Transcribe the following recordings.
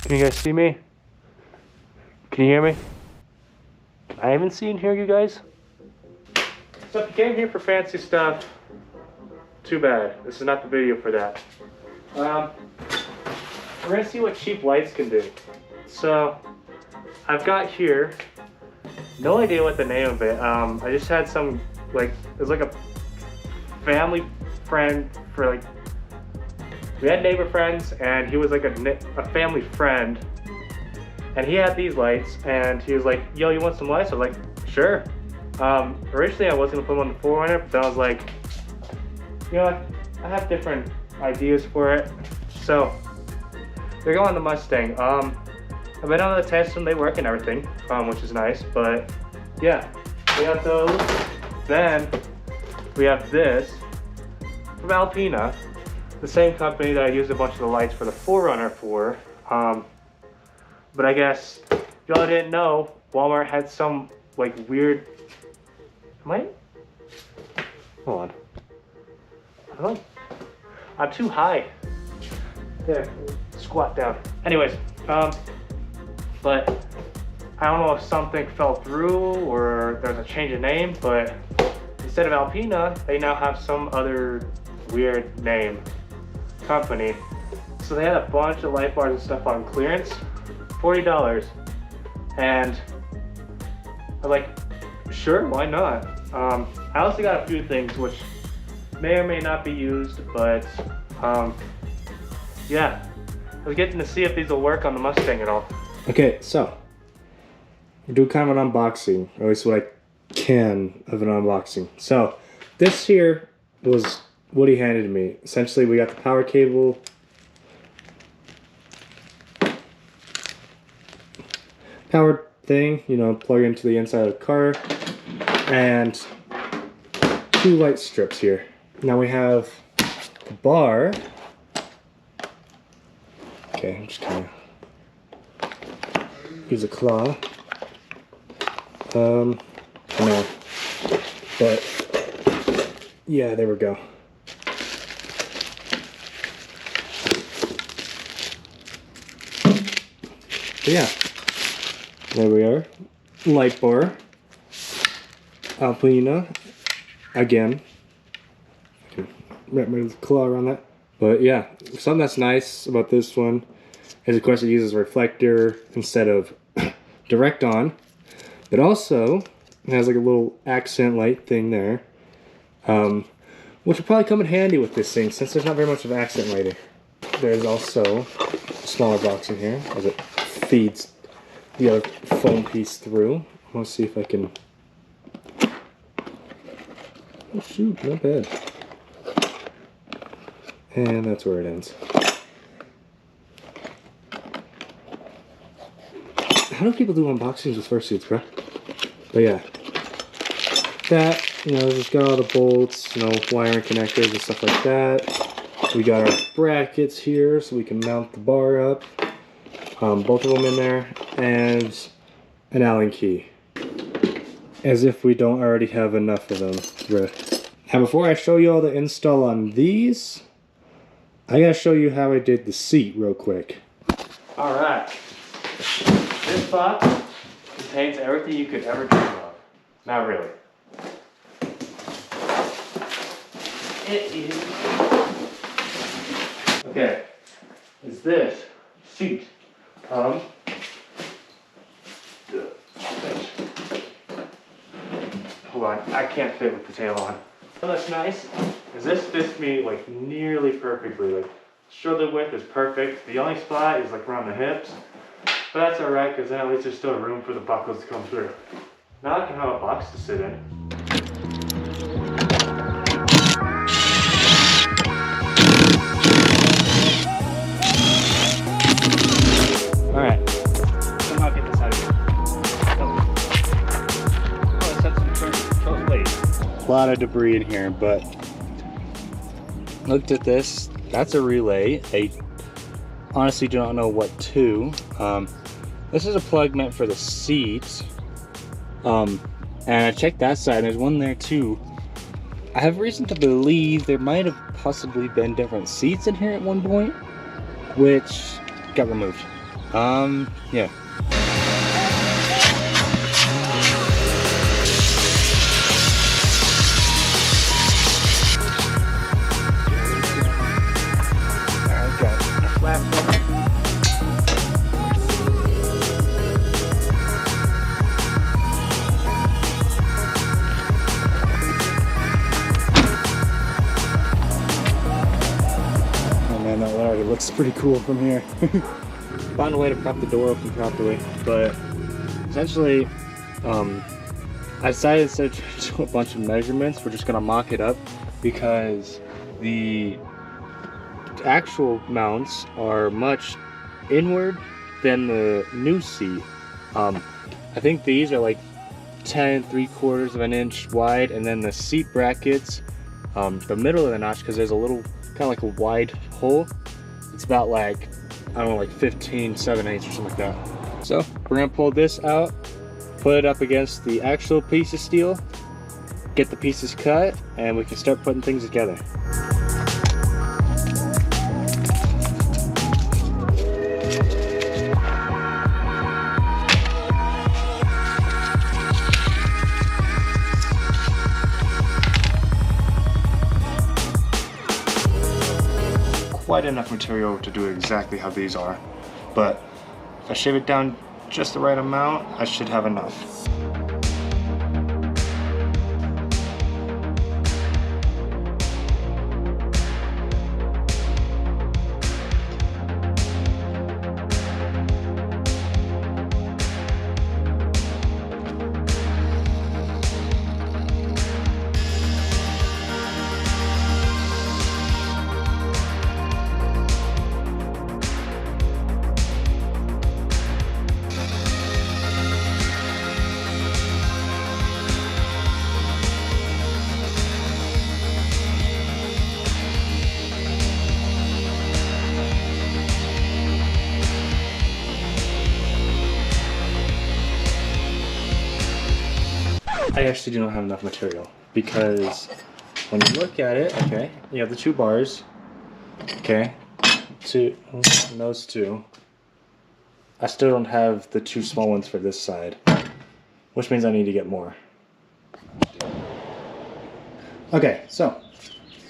Can you guys see me? Can you hear me? I haven't seen here, you guys. So if you came here for fancy stuff, too bad. This is not the video for that. We're gonna see what cheap lights can do. So I've got here, no idea what the name of it. I just had some, like, it was like a family friend for like, we had neighbor friends and he was like a family friend. And he had these lights and he was like, yo, you want some lights? I was like, sure. Originally I was gonna put them on the 4Runner, but then I was like, you know what? I have different ideas for it. So they're going on the Mustang. I've been on the test and they work and everything, which is nice, but yeah, we have those. Then we have this from Alpina, the same company that I used a bunch of the lights for the 4Runner for. But I guess if y'all didn't know, Walmart had some like weird, hold on. I'm too high. There, squat down. Anyways, but I don't know if something fell through or there's a change of name, but instead of Alpina, they now have some other weird name company. So they had a bunch of light bars and stuff on clearance, $40. And I'm like, sure, why not? I also got a few things which may or may not be used, but yeah, I was getting to see if these will work on the Mustang at all. Okay, so we're doing kind of an unboxing, or at least what I can of an unboxing. So this here was what he handed to me. Essentially, we got the power cable, power thing, you know, plug into the inside of the car, and 2 light strips here. Now we have the bar. Okay, I'm just gonna use a claw. No, but yeah, there we go. But yeah, there we are. Light bar. Alpina. Again. I can wrap my claw around that. But yeah, something that's nice about this one is, of course, it uses reflector instead of direct on. But also, it has like a little accent light thing there. Which will probably come in handy with this thing, since there's not very much of accent lighting. There's also a smaller box in here, as it feeds the other foam piece through. Let's see if I can... Oh shoot, not bad. And that's where it ends. How do people do unboxings with fursuits, bro? But yeah. That, you know, just got all the bolts, you know, wiring connectors and stuff like that. We got our brackets here so we can mount the bar up. Both of them in there. And an Allen key. As if we don't already have enough of them. Now before I show you all the install on these, I gotta show you how I did the seat real quick. Alright. This box contains everything you could ever dream of. Not really. It is... Okay. Is this seat. Hold on, I can't fit with the tail on. What's nice is this fits me like nearly perfectly. Like, shoulder width is perfect. The only spot is like around the hips, but that's alright because then at least there's still room for the buckles to come through. Now I can have a box to sit in. Alright, somehow get this out of here. A lot of debris in here, but looked at this. That's a relay. I honestly do not know what to. This is a plug meant for the seat. And I checked that side, and there's one there too. I have reason to believe there might have possibly been different seats in here at one point, which got removed. Yeah. That already looks pretty cool from here. Found a way to prop the door open properly, but essentially, I decided instead of trying to do a bunch of measurements, we're just gonna mock it up because the actual mounts are much inward than the new seat. I think these are like 10 3/4 of an inch wide, and then the seat brackets, the middle of the notch, because there's a little kind of like a wide hole, it's about like, I don't know, like 15 7/8 or something like that. So we're gonna pull this out, put it up against the actual piece of steel, get the pieces cut, and we can start putting things together. Quite enough material to do exactly how these are, but if I shave it down just the right amount, I should have enough. I actually do not have enough material because when you look at it, okay, you have the two bars, okay, and those two. I still don't have the two small ones for this side, which means I need to get more. Okay, so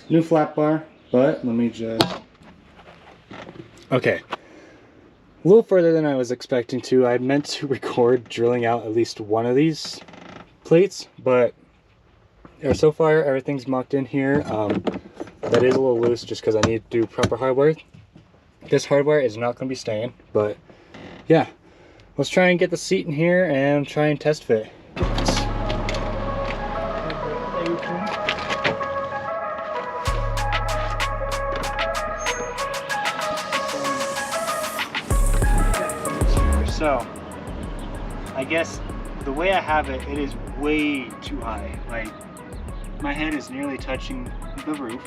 new flat bar, but let me just. Okay, a little further than I was expecting to. I meant to record drilling out at least one of these plates, but so far everything's mucked in here. That is a little loose just because I need to do proper hardware. This hardware is not going to be staying, but yeah, let's try and get the seat in here and try and test fit. So I guess the way I have it, it is way too high. Like, my head is nearly touching the roof.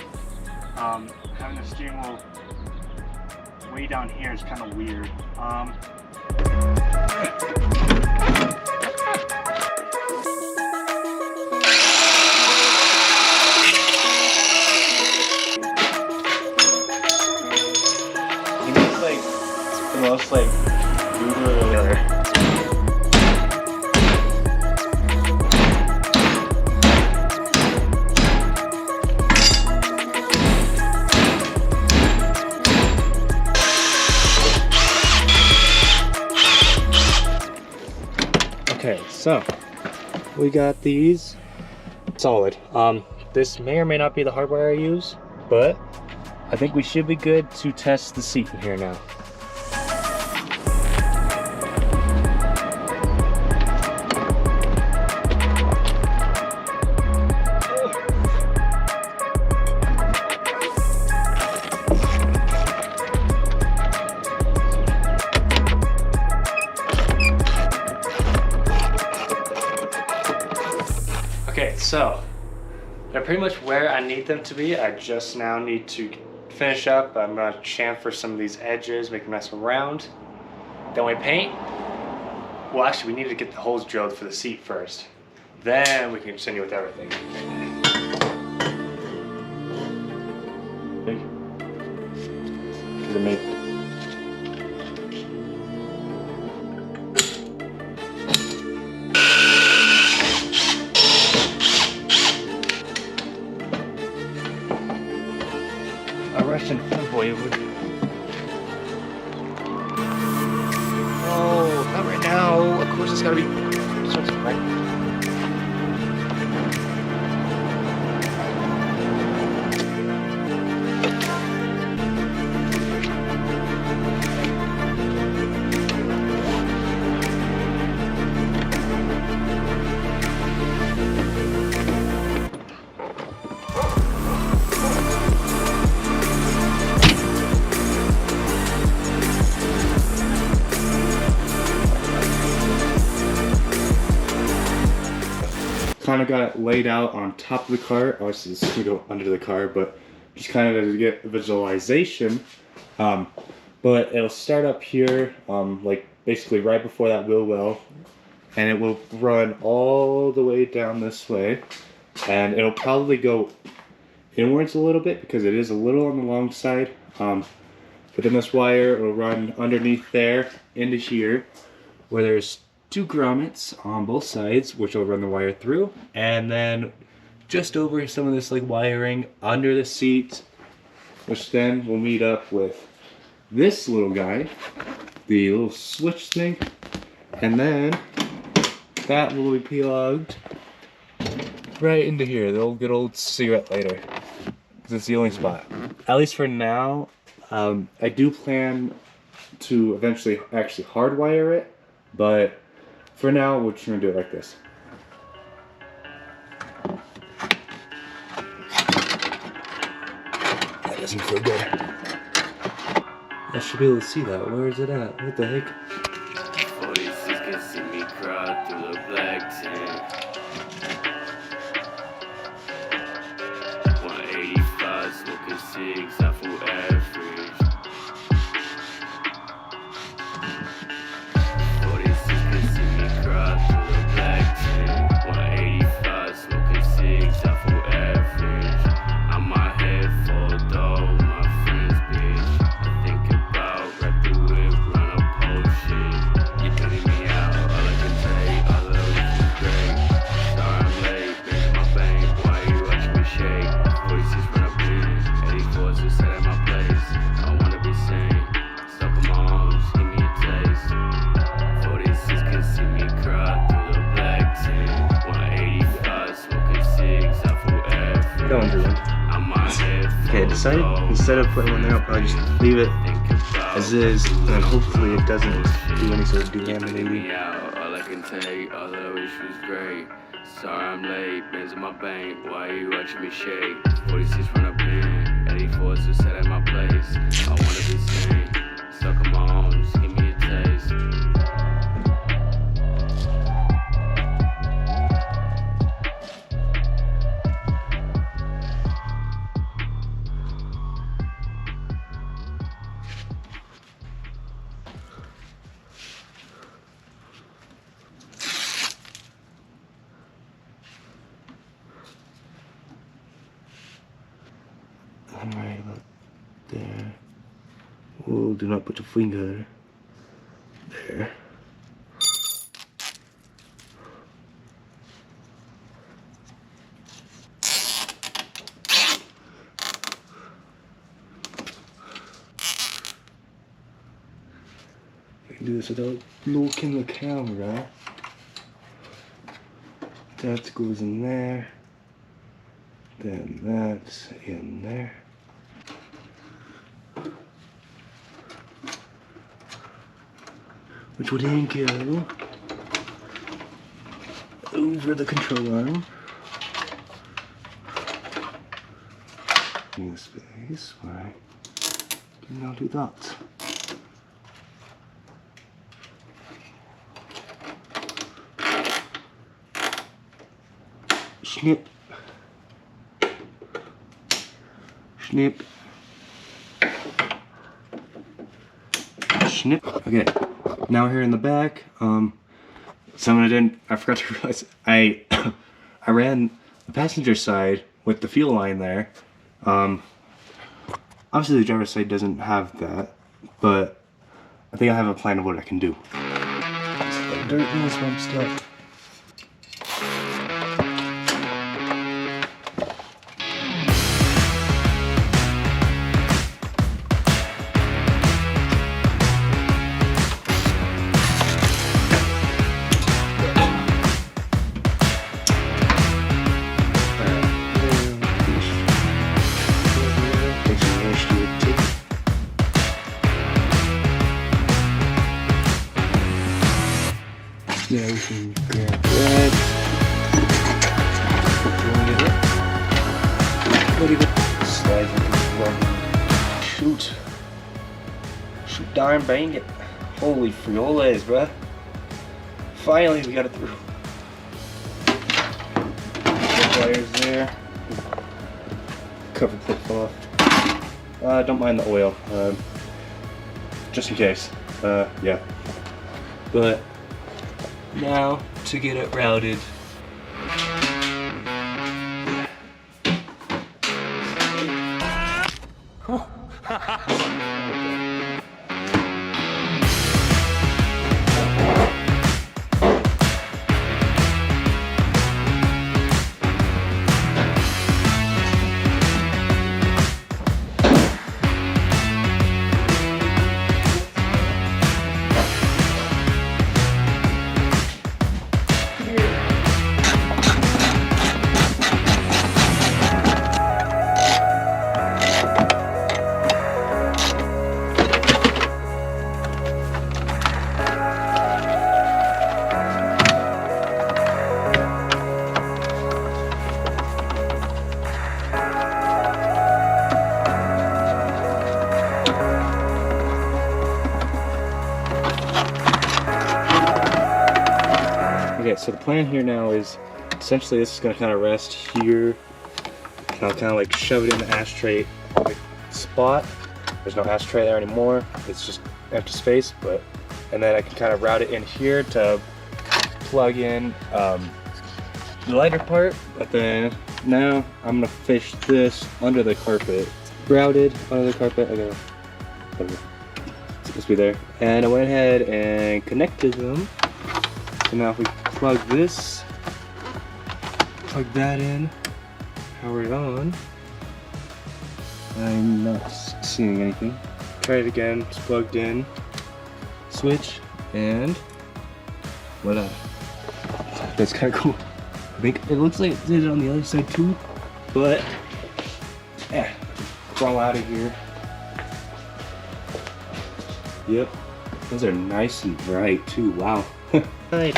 Having the steering wheel way down here is kind of weird. It's like the most like okay, so we got these solid. This may or may not be the hardware I use, but I think we should be good to test the seat in here now. Okay, so they're pretty much where I need them to be. I just now need to finish up. I'm gonna chamfer some of these edges, make them nice and round. Then we paint. Well, actually, we need to get the holes drilled for the seat first. Then we can continue with everything. It's gotta be something, right? Kind of got it laid out on top of the car. Obviously, this is gonna go under the car, but just kind of to get visualization. But it'll start up here, like basically right before that wheel well, and it will run all the way down this way, and it'll probably go inwards a little bit because it is a little on the long side. But then this wire will run underneath there into here, where there's 2 grommets on both sides, which will run the wire through, and then just over some of this like wiring under the seat, which then will meet up with this little guy, the little switch thing, and then that will be plugged right into here, the old good old cigarette lighter, because it's the only spot. At least for now, I do plan to eventually actually hardwire it, but for now, we're just gonna do it like this. That doesn't feel good. I should be able to see that. Where is it at? What the heck? 46 can see me cry through the black tent. 185 smoking cigs, I full average. 46 can see me cry through the black tent. 185 smoking cigs, I full average. I'm my head full though, my friends bitch. I think about right through it, run a potion. You putting me out, all I can say, all of it is great. Sorry I'm late, bitch my bank, why you watching me shake? 46 run up in, 84 so set at my place. I wanna be sane, suck on my arms, give me a taste. 46 can see me cry through the black tent. 185 smoking cigs, I full average. That one's good. I'm my head Okay, I decided instead of putting one there, I'll probably just leave it as is, and then hopefully it doesn't do any sort of delaminating. All I can take, all I wish was great. Sorry I'm late, Benz in my bank, why you watching me shake? 46 run up in, 84 so set at my place. I wanna be sane, suck on my arms, give me a taste. Alright, about there. Oh, do not put your finger there. I can do this without looking the camera. That goes in there. Then that's in there. Which would then go over the control arm. In the space where I can now do that. Snip. Snip. Snip. Okay, now here in the back, something I forgot to realize, I ran the passenger side with the fuel line there. Obviously the driver's side doesn't have that, but I think I have a plan of what I can do. It's dirt in this one stuff. Yeah, we can grab that. What do you get? Slide into shoot. Shoot darn bang it. Holy frioles, bruh. Finally we got it through. Wires there. Cover clip off. Don't mind the oil. Just in case. Yeah. But now to get it routed. Okay, so the plan here now is essentially this is going to kind of rest here. And I'll kind of like shove it in the ashtray like, spot. There's no ashtray there anymore. It's just empty space. And then I can kind of route it in here to plug in the lighter part. But then now I'm going to fish this under the carpet. Routed under the carpet. Okay, it's supposed to be there. And I went ahead and connected them. So now if we plug this, plug that in, power it on. I'm not seeing anything. Try it again, it's plugged in. Switch, and voila. That's kind of cool. I think it looks like it did it on the other side too, but yeah, crawl out of here. Yep, those are nice and bright too, wow. Right.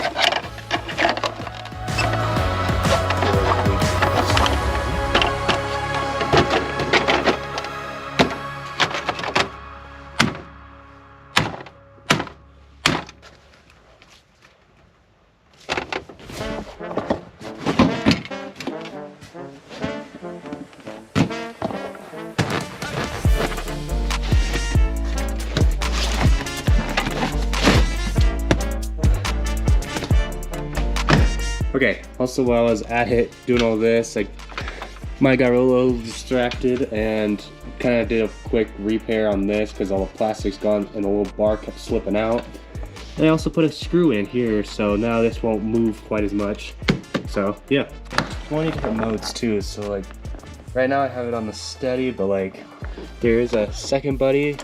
Okay, also while I was at it doing all this, like my got a little distracted and kind of did a quick repair on this because all the plastic's gone and the little bar kept slipping out. And I also put a screw in here, so now this won't move quite as much. So yeah, 20 different modes too. So like right now I have it on the steady, but like there is a second button,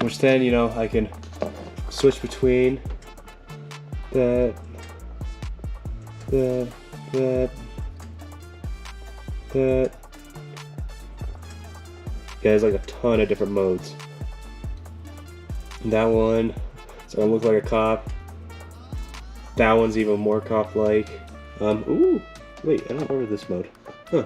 which then, you know, I can switch between that. Yeah, there's like a ton of different modes. That one, it's gonna look like a cop. That one's even more cop-like. Ooh, wait, I don't remember this mode. Huh.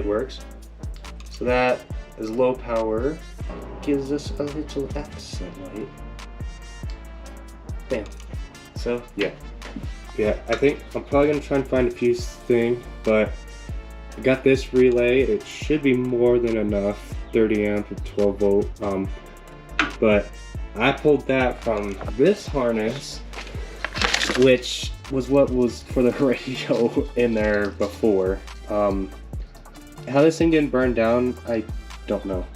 Works. So that is low power, gives us a little accent light. Bam. So yeah, I think I'm probably gonna try and find a fuse thing, but I got this relay. It should be more than enough, 30 amp or 12 volt. But I pulled that from this harness, which was what was for the radio in there before. How this thing didn't burn down, I don't know.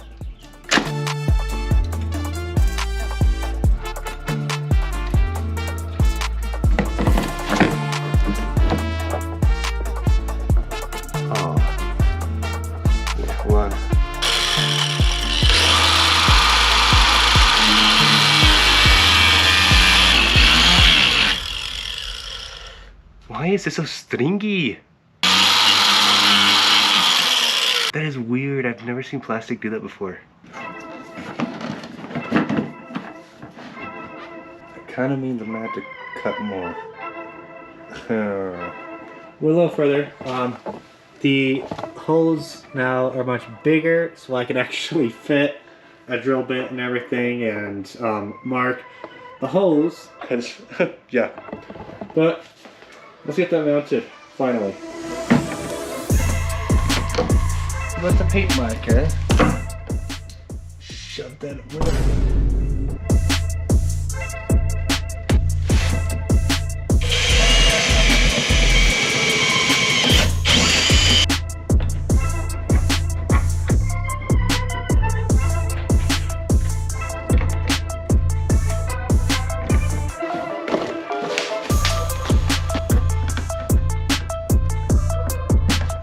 Why is it so stringy? That is weird. I've never seen plastic do that before. That kind of means I'm gonna have to cut more. We're a little further. The holes now are much bigger, so I can actually fit a drill bit and everything, and mark the holes. Yeah. But let's get that mounted finally. What's a paint marker? Shove that away.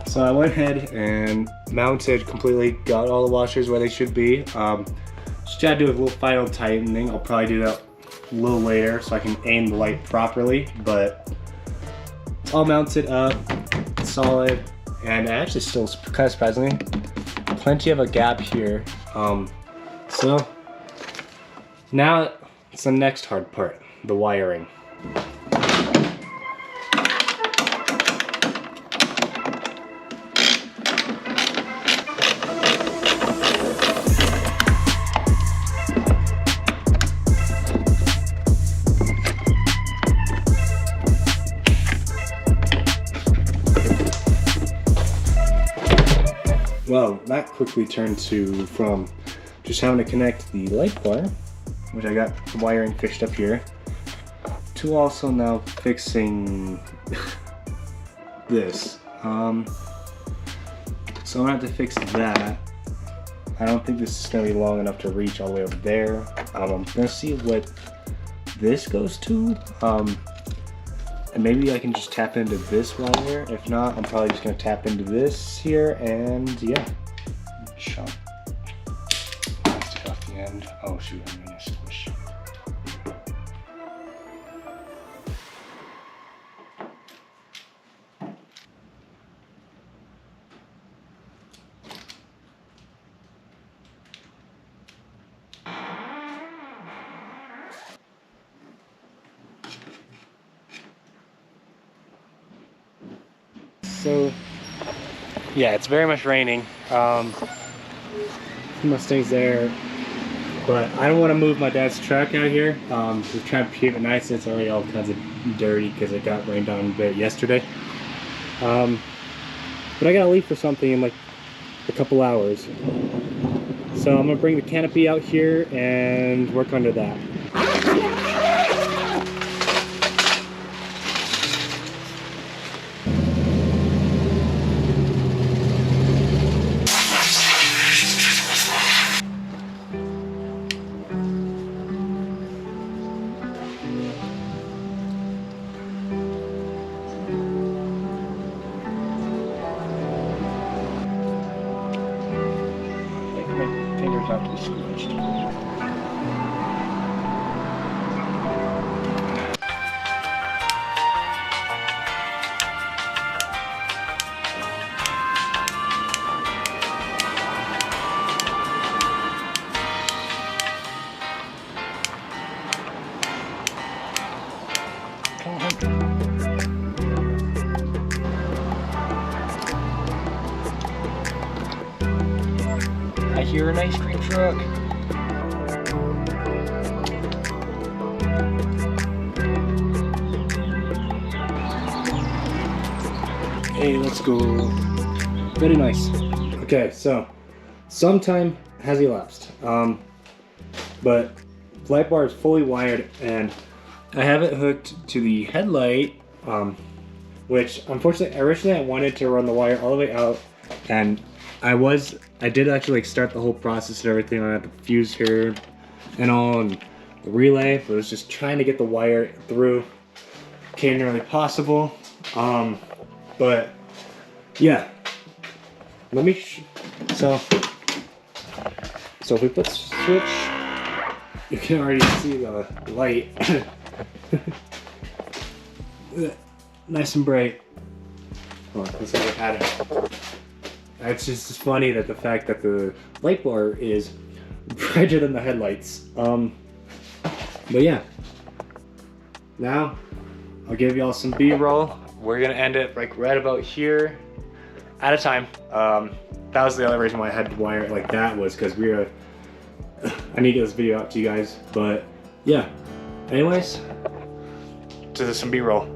So I went ahead and mounted completely, got all the washers where they should be. Just gotta do a little final tightening. I'll probably do that a little later so I can aim the light properly, but it's all mounted up, solid, and actually still kind of surprisingly, plenty of a gap here. So now it's the next hard part, the wiring. Well, that quickly turned to from just having to connect the light bar, which I got the wiring fixed up here, to also now fixing this. So I'm gonna have to fix that. I don't think this is gonna be long enough to reach all the way over there. I'm gonna see what this goes to. And maybe I can just tap into this wire. If not, I'm probably just gonna tap into this here, and yeah. Chop. Take off the end. Oh shoot, I'm gonna squish. So, yeah, it's very much raining. Mustang's there, but I don't want to move my dad's truck out here. We're trying to keep it nice. It's already all kinds of dirty because it got rained on a bit yesterday. But I gotta leave for something in like a couple hours. So I'm gonna bring the canopy out here and work under that. Not to be squished. I hear an ice cream truck. Hey, let's go. Very nice. Okay, so some time has elapsed. But light bar is fully wired, and I have it hooked to the headlight, which unfortunately originally I wanted to run the wire all the way out, and I did actually like start the whole process and everything. I had the fuse here and all, and the relay, but it was just trying to get the wire through. Came nearly possible. But yeah, let me so if we put switch, you can already see the light. nice and bright. Hold on, let's see what I had. It's just funny that the fact that the light bar is brighter than the headlights. But yeah. Now, I'll give y'all some B-roll. We're gonna end it like right about here. At a time. That was the other reason why I had to wire it like that, was because I need to get this video out to you guys. But yeah. Anyways, to some B-roll.